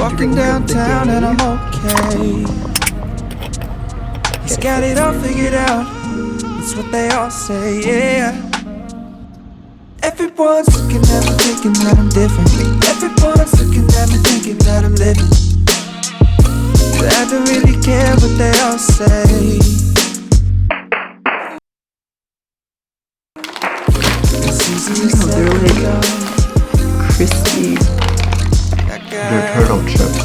walking downtown and I'm okay. He's got it all figured out, that's what they all say, yeah. Everyone's looking at me thinking that I'm different. Everyone's looking at me thinking that I'm living. But I don't really care what they all say. They're like crispy. They're turtle chips.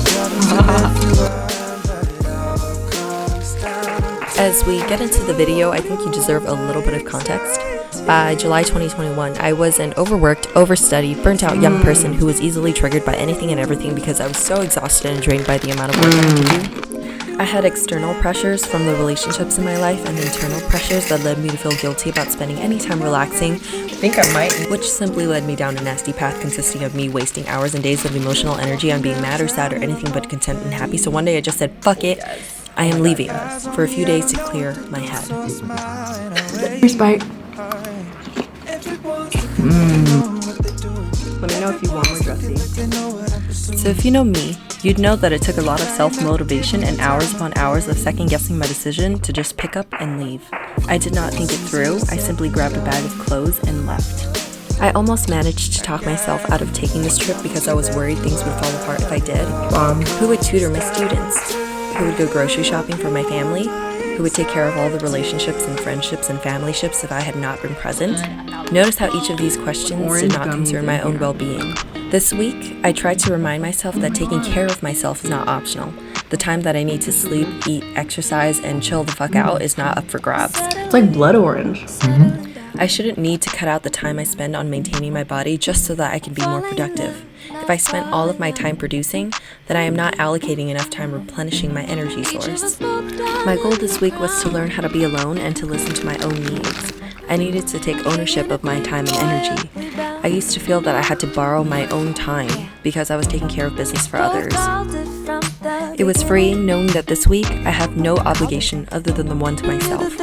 As we get into the video, I think you deserve a little bit of context. By July 2021, I was an overworked, overstudied, burnt out young person who was easily triggered by anything and everything because I was so exhausted and drained by the amount of work I had to do. I had external pressures from the relationships in my life and internal pressures that led me to feel guilty about spending any time relaxing, which simply led me down a nasty path consisting of me wasting hours and days of emotional energy on being mad or sad or anything but content and happy. So one day I just said, fuck it, I am leaving for a few days to clear my head. First bite. Let me know if you want more dressy. So if you know me, you'd know that it took a lot of self-motivation and hours upon hours of second-guessing my decision to just pick up and leave. I did not think it through. I simply grabbed a bag of clothes and left. I almost managed to talk myself out of taking this trip because I was worried things would fall apart if I did. Who would tutor my students? Who would go grocery shopping for my family? Who would take care of all the relationships and friendships and family ships if I had not been present? Notice how each of these questions did not concern my own well-being. This week, I tried to remind myself that taking care of myself is not optional. The time that I need to sleep, eat, exercise, and chill the fuck out is not up for grabs. It's like blood orange. I shouldn't need to cut out the time I spend on maintaining my body just so that I can be more productive. If I spent all of my time producing, then I am not allocating enough time replenishing my energy source. My goal this week was to learn how to be alone and to listen to my own needs. I needed to take ownership of my time and energy. I used to feel that I had to borrow my own time because I was taking care of business for others. It was freeing knowing that this week I have no obligation other than the one to myself.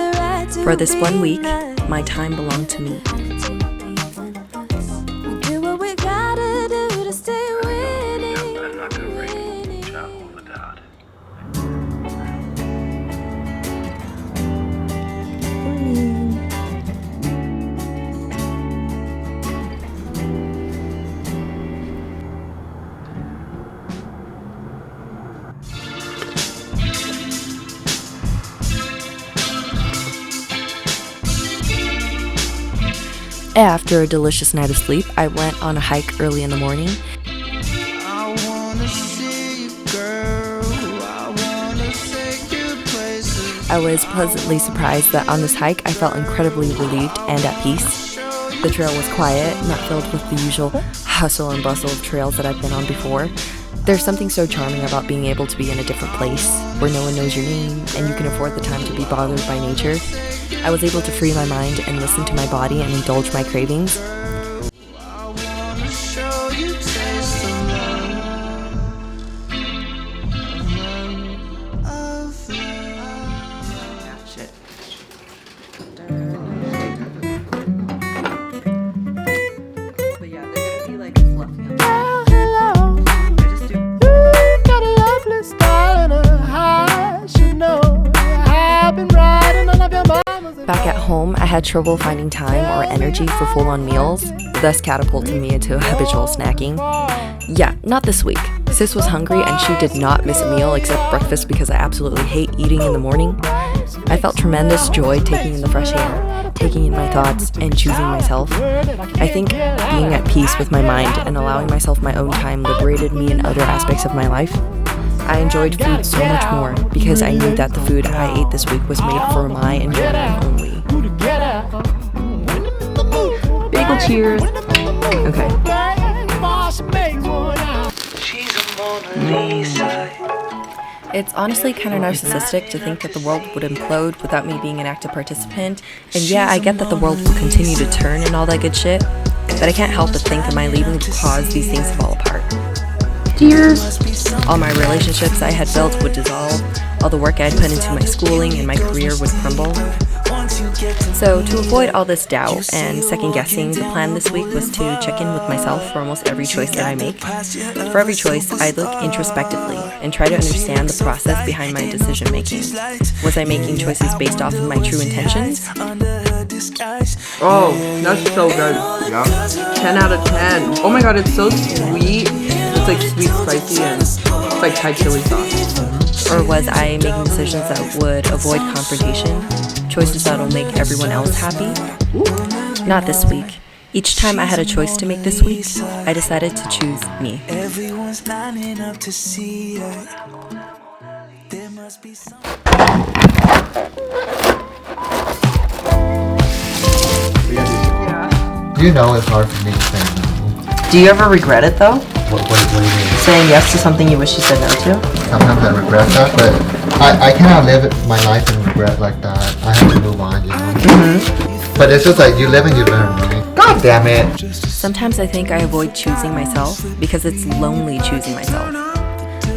For this 1 week, my time belonged to me. After a delicious night of sleep, I went on a hike early in the morning. I was pleasantly surprised that on this hike I felt incredibly relieved and at peace. The trail was quiet, not filled with the usual hustle and bustle of trails that I've been on before. There's something so charming about being able to be in a different place, where no one knows your name and you can afford the time to be bothered by nature. I was able to free my mind and listen to my body and indulge my cravings. Back at home, I had trouble finding time or energy for full-on meals, thus catapulting me into habitual snacking. Yeah, not this week. Sis was hungry and she did not miss a meal except breakfast because I absolutely hate eating in the morning. I felt tremendous joy taking in the fresh air, taking in my thoughts, and choosing myself. I think being at peace with my mind and allowing myself my own time liberated me in other aspects of my life. I enjoyed food so much more because I knew that the food I ate this week was made for my enjoyment only. Bagel cheers. Okay. It's honestly kind of narcissistic to think that the world would implode without me being an active participant. And yeah, I get that the world will continue to turn and all that good shit, but I can't help but think that my leaving would cause these things to fall apart. Cheers. All my relationships I had built would dissolve. All the work I had put into my schooling and my career would crumble. So to avoid all this doubt and second guessing, the plan this week was to check in with myself for almost every choice that I make. For every choice, I look introspectively and try to understand the process behind my decision making. Was I making choices based off of my true intentions? Oh, that's so good. Yeah. 10 out of 10. Oh my god, it's so sweet. It's like sweet, spicy, and it's like Thai chili sauce. Or was I making decisions that would avoid confrontation? Choices that'll make everyone else happy? Not this week. Each time I had a choice to make this week, I decided to choose me. Everyone's lining up to see it. There must be some. You know it's hard for me to say no. Do you ever regret it though? What do you mean? Saying yes to something you wish you said no to? Sometimes I regret that, but I cannot live my life in regret like that. I have to move on, you know? But it's just like you live and you learn, right? God damn it! Sometimes I think I avoid choosing myself because it's lonely choosing myself.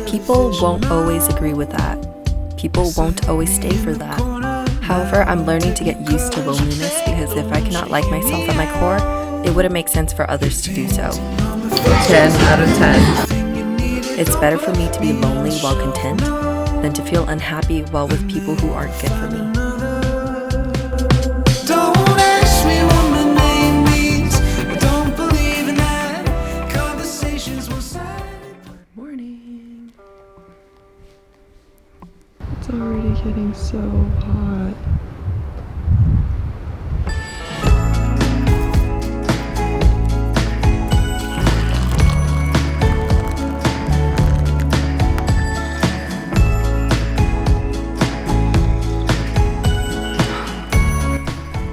People won't always agree with that. People won't always stay for that. However, I'm learning to get used to loneliness because if I cannot like myself at my core, it wouldn't make sense for others to do so. 10 out of 10. It's better for me to be lonely while content than to feel unhappy while with people who aren't good for me. Don't ask me what my name means. I don't believe in that. Conversations will silent. Morning. It's already getting so hot.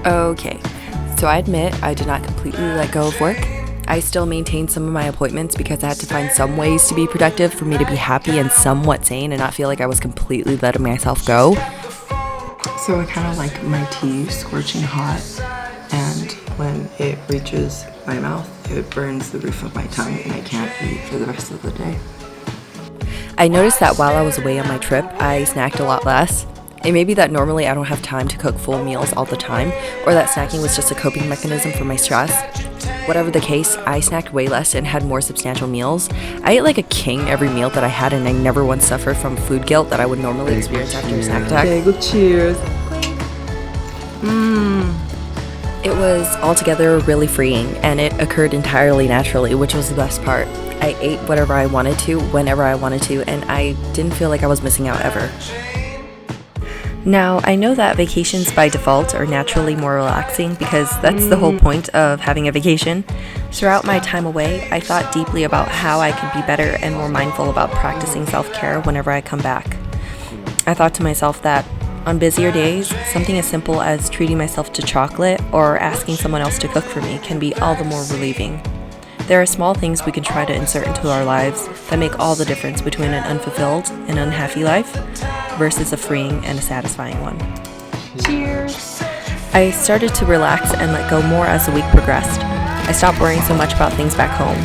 Okay, so I admit I did not completely let go of work. I still maintained some of my appointments because I had to find some ways to be productive for me to be happy and somewhat sane and not feel like I was completely letting myself go. So I kind of like my tea scorching hot, and when it reaches my mouth, it burns the roof of my tongue and I can't eat for the rest of the day. I noticed that while I was away on my trip, I snacked a lot less. It may be that normally I don't have time to cook full meals all the time, or that snacking was just a coping mechanism for my stress. Whatever the case, I snacked way less and had more substantial meals. I ate like a king every meal that I had, and I never once suffered from food guilt that I would normally experience after a snack attack. Bagel cheers. It was altogether really freeing, and it occurred entirely naturally, which was the best part. I ate whatever I wanted to, whenever I wanted to, and I didn't feel like I was missing out ever. Now, I know that vacations by default are naturally more relaxing because that's the whole point of having a vacation. Throughout my time away, I thought deeply about how I could be better and more mindful about practicing self-care whenever I come back. I thought to myself that on busier days, something as simple as treating myself to chocolate or asking someone else to cook for me can be all the more relieving. There are small things we can try to insert into our lives that make all the difference between an unfulfilled and unhappy life versus a freeing and a satisfying one. Cheers. I started to relax and let go more as the week progressed. I stopped worrying so much about things back home.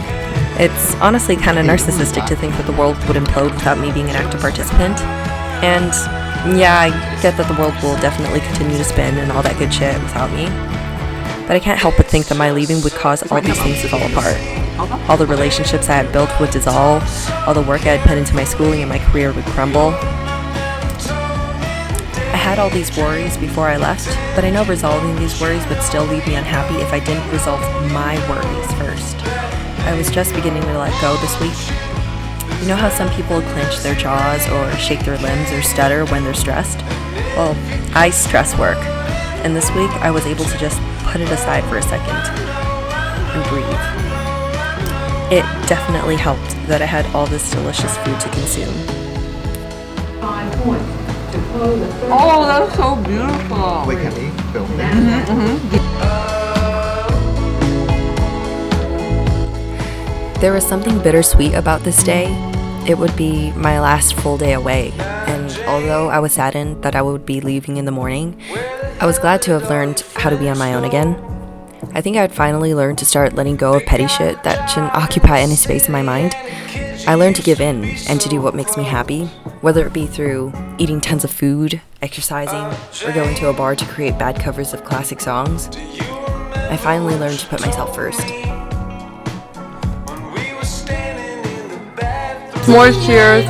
It's honestly kind of narcissistic to think that the world would implode without me being an active participant. And yeah, I get that the world will definitely continue to spin and all that good shit without me. But I can't help but think that my leaving would cause all these things to fall apart. All the relationships I had built would dissolve, all the work I had put into my schooling and my career would crumble. I had all these worries before I left, but I know resolving these worries would still leave me unhappy if I didn't resolve my worries first. I was just beginning to let go this week. You know how some people clench their jaws or shake their limbs or stutter when they're stressed? Well, I stress work, and this week I was able to just put it aside for a second and breathe. It definitely helped that I had all this delicious food to consume. Oh, that's so beautiful. Wait, can we film this? There was something bittersweet about this day. It would be my last full day away, and although I was saddened that I would be leaving in the morning, I was glad to have learned how to be on my own again. I think I had finally learned to start letting go of petty shit that shouldn't occupy any space in my mind. I learned to give in and to do what makes me happy, whether it be through eating tons of food, exercising, or going to a bar to create bad covers of classic songs. I finally learned to put myself first. More cheers.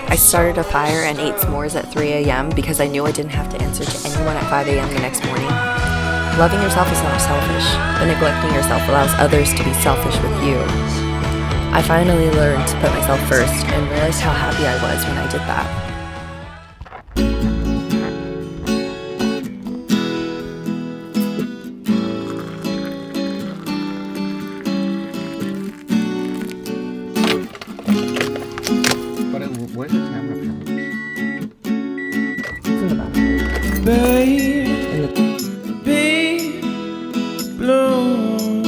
I started a fire and ate s'mores at 3 a.m. because I knew I didn't have to answer to anyone at 5 a.m. the next morning. Loving yourself is not selfish, but neglecting yourself allows others to be selfish with you. I finally learned to put myself first and realized how happy I was when I did that. Where's the camera from? Baby, bloom.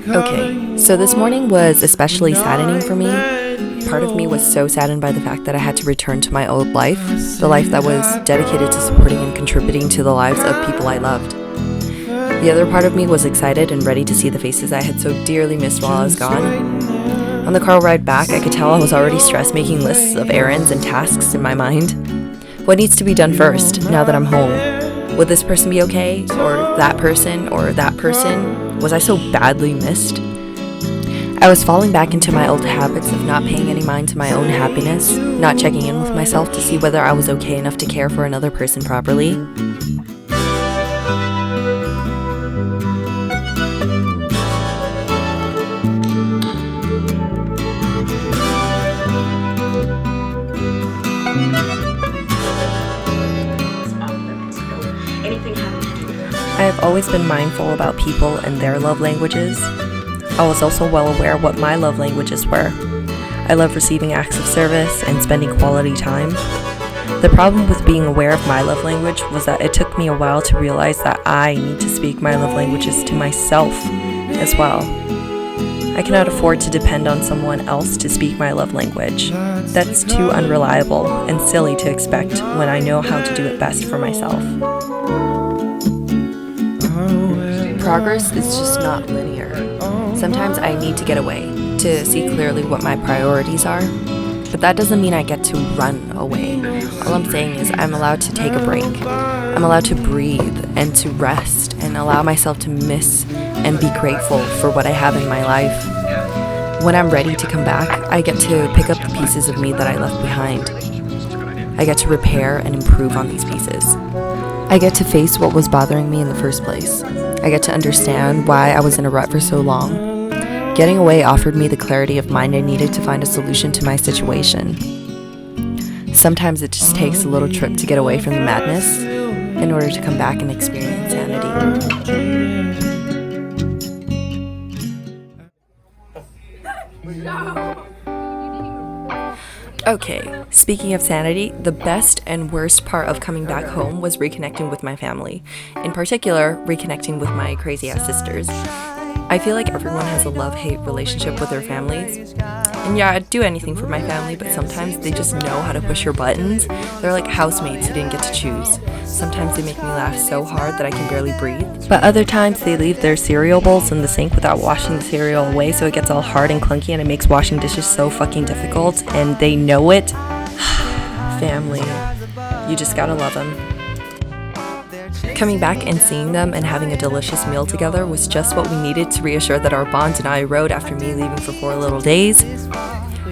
Okay, so this morning was especially saddening for me. Part of me was so saddened by the fact that I had to return to my old life, the life that was dedicated to supporting and contributing to the lives of people I loved. The other part of me was excited and ready to see the faces I had so dearly missed while I was gone. On the car ride back, I could tell I was already stressed making lists of errands and tasks in my mind. What needs to be done first, now that I'm home? Would this person be okay? Or that person? Or that person? Was I so badly missed? I was falling back into my old habits of not paying any mind to my own happiness, not checking in with myself to see whether I was okay enough to care for another person properly. I have always been mindful about people and their love languages. I was also well aware what my love languages were. I love receiving acts of service and spending quality time. The problem with being aware of my love language was that it took me a while to realize that I need to speak my love languages to myself as well. I cannot afford to depend on someone else to speak my love language. That's too unreliable and silly to expect when I know how to do it best for myself. Progress is just not linear. Sometimes I need to get away to see clearly what my priorities are, but that doesn't mean I get to run away. All I'm saying is I'm allowed to take a break. I'm allowed to breathe and to rest and allow myself to miss and be grateful for what I have in my life. When I'm ready to come back, I get to pick up the pieces of me that I left behind. I get to repair and improve on these pieces. I get to face what was bothering me in the first place. I get to understand why I was in a rut for so long. Getting away offered me the clarity of mind I needed to find a solution to my situation. Sometimes it just takes a little trip to get away from the madness in order to come back and experience sanity. Okay, speaking of sanity, the best and worst part of coming back home was reconnecting with my family. In particular, reconnecting with my crazy-ass sisters. I feel like everyone has a love-hate relationship with their families. And yeah, I'd do anything for my family, but sometimes they just know how to push your buttons. They're like housemates who didn't get to choose. Sometimes they make me laugh so hard that I can barely breathe. But other times they leave their cereal bowls in the sink without washing the cereal away, so it gets all hard and clunky and it makes washing dishes so fucking difficult, and they know it. Family. You just gotta love them. Coming back and seeing them and having a delicious meal together was just what we needed to reassure that our bond and I erode after me leaving for 4 little days.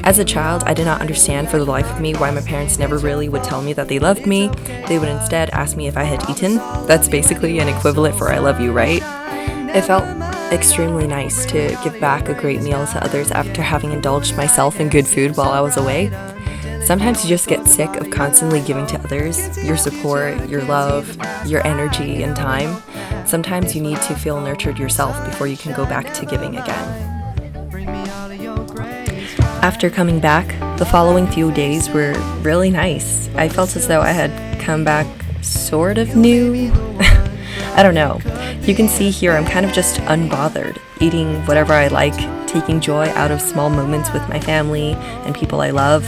As a child, I did not understand for the life of me why my parents never really would tell me that they loved me. They would instead ask me if I had eaten. That's basically an equivalent for I love you, right? It felt extremely nice to give back a great meal to others after having indulged myself in good food while I was away. Sometimes you just get sick of constantly giving to others, your support, your love, your energy, and time. Sometimes you need to feel nurtured yourself before you can go back to giving again. After coming back, the following few days were really nice. I felt as though I had come back sort of new. I don't know. You can see here I'm kind of just unbothered, eating whatever I like, taking joy out of small moments with my family and people I love,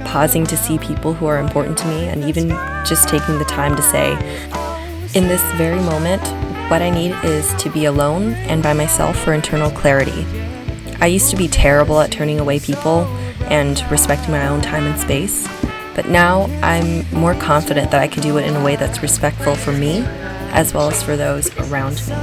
pausing to see people who are important to me, and even just taking the time to say, in this very moment, What I need is to be alone and by myself for internal clarity. I used to be terrible at turning away people and respecting my own time and space, but now I'm more confident that I can do it in a way that's respectful for me as well as for those around me.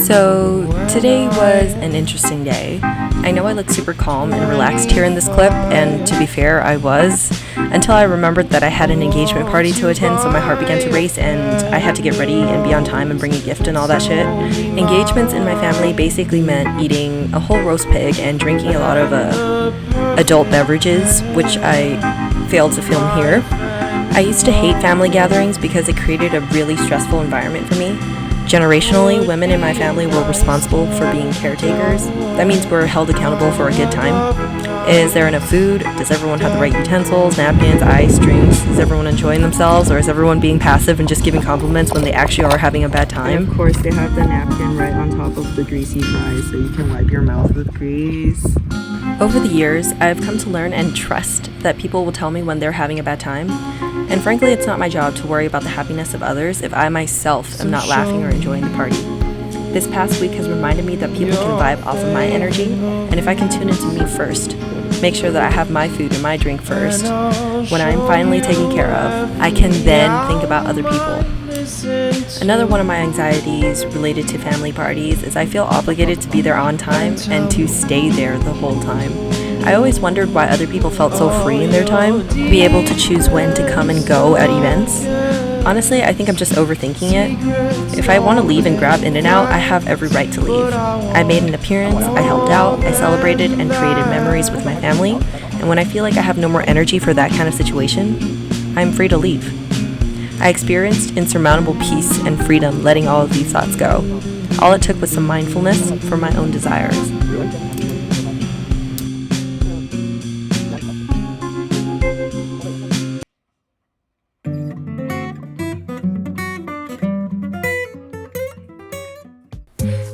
So today was an interesting day. I know I look super calm and relaxed here in this clip, and to be fair, I was, until I remembered that I had an engagement party to attend, so my heart began to race and I had to get ready and be on time and bring a gift and all that shit. Engagements in my family basically meant eating a whole roast pig and drinking a lot of adult beverages, which I failed to film here. I used to hate family gatherings because it created a really stressful environment for me. Generationally, women in my family were responsible for being caretakers. That means we're held accountable for a good time. Is there enough food? Does everyone have the right utensils, napkins, ice, drinks? Is everyone enjoying themselves, or is everyone being passive and just giving compliments when they actually are having a bad time? And of course, they have the napkin right on top of the greasy fries so you can wipe your mouth with grease. Over the years, I've come to learn and trust that people will tell me when they're having a bad time. And frankly, it's not my job to worry about the happiness of others if I myself am not laughing or enjoying the party. This past week has reminded me that people can vibe off of my energy, and if I can tune into me first, make sure that I have my food and my drink first, when I'm finally taken care of, I can then think about other people. Another one of my anxieties related to family parties is I feel obligated to be there on time and to stay there the whole time. I always wondered why other people felt so free in their time, to be able to choose when to come and go at events. Honestly, I think I'm just overthinking it. If I want to leave and grab In-N-Out, I have every right to leave. I made an appearance, I helped out, I celebrated and created memories with my family, and when I feel like I have no more energy for that kind of situation, I'm free to leave. I experienced insurmountable peace and freedom letting all of these thoughts go. All it took was some mindfulness for my own desires.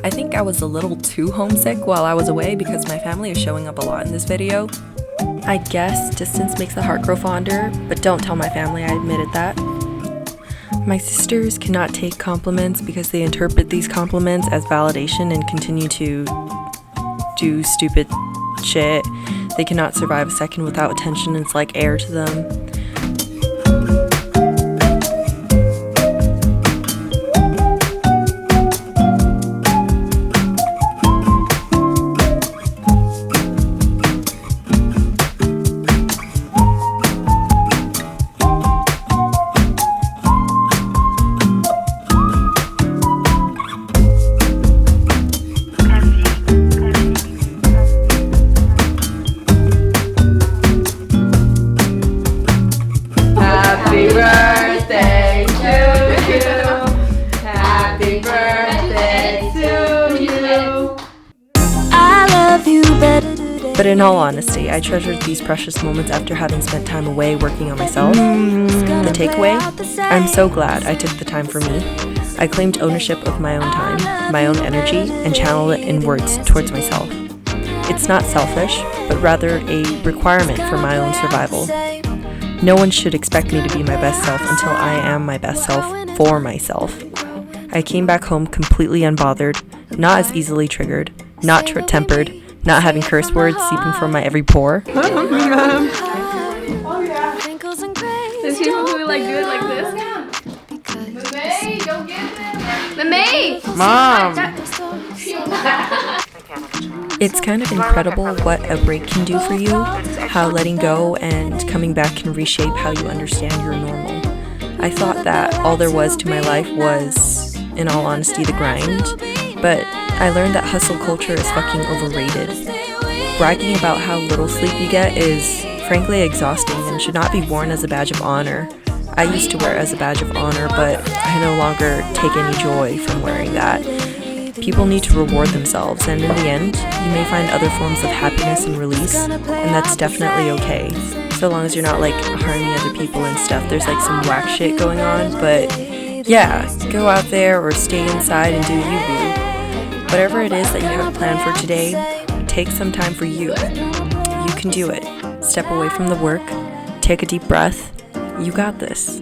I think I was a little too homesick while I was away because my family is showing up a lot in this video. I guess distance makes the heart grow fonder, but don't tell my family I admitted that. My sisters cannot take compliments because they interpret these compliments as validation and continue to do stupid shit. They cannot survive a second without attention. It's like air to them. But in all honesty, I treasured these precious moments after having spent time away working on myself. The takeaway? I'm so glad I took the time for me. I claimed ownership of my own time, my own energy, and channeled it inwards towards myself. It's not selfish, but rather a requirement for my own survival. No one should expect me to be my best self until I am my best self for myself. I came back home completely unbothered, not as easily triggered, not tempered, not having curse words seeping from my every pore. There's people who like do it like this. May, go get them. May. Mom. It's kind of incredible what a break can do for you, how letting go and coming back can reshape how you understand your normal. I thought that all there was to my life was, in all honesty, the grind, but I learned that hustle culture is fucking overrated. Bragging about how little sleep you get is frankly exhausting and should not be worn as a badge of honor. I used to wear it as a badge of honor, but I no longer take any joy from wearing that. People need to reward themselves, and in the end, you may find other forms of happiness and release, and that's definitely okay. So long as you're not like harming other people and stuff. There's like some whack shit going on, but yeah, go out there or stay inside and do you, boo. Whatever it is that you have planned for today, take some time for you. You can do it. Step away from the work, take a deep breath. You got this.